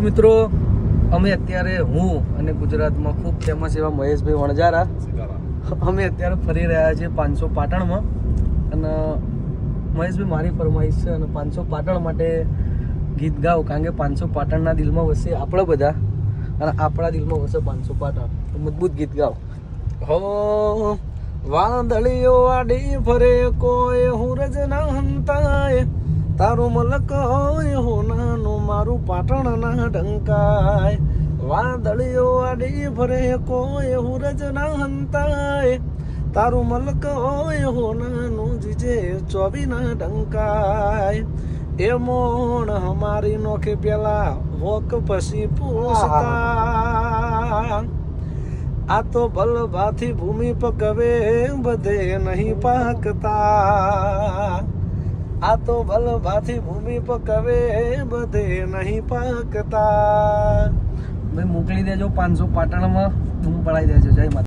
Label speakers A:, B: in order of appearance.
A: મિત્રો અમે અત્યારે હું અને ગુજરાતમાં ખૂબ ફેમસ એવા મહેશભાઈ વણજારા અમે અત્યારે ફરી રહ્યા છીએ 500 પાટણમાં અને મહેશભાઈ મારી ફરમાઈશ છે અને 500 પાટણ માટે ગીત ગાઓ કારણ કે 500 પાટણના દિલમાં વસે આપણે બધા અને આપણા દિલમાં વસે 500 પાટણ તો મજબૂત ગીત ગાઓ હો વાદળીઓ આડી ફરે કોઈ હુરજ ના હંતાય તારું મલક હોય હોનાનું મારું પાટણ ના ડંકાય વાદળીઓ આડી ફરે કોઈ હુરજ ના હંતાય તારું મલક હોય હોનાનું જીજે ચોવી ના ડંકાય એ મોણ હમારી નોખે પેલા વોક પછી પૂછતા આ તો બલભાથી ભૂમિ પકવે બધે નહીં પાકતા આ તો બલભાથી ભૂમિ પકવે બધે નહીં પાકતા ભાઈ મોકલી દેજો 500 પાટણમાં બૂમ પડાવી દેજો જય માતા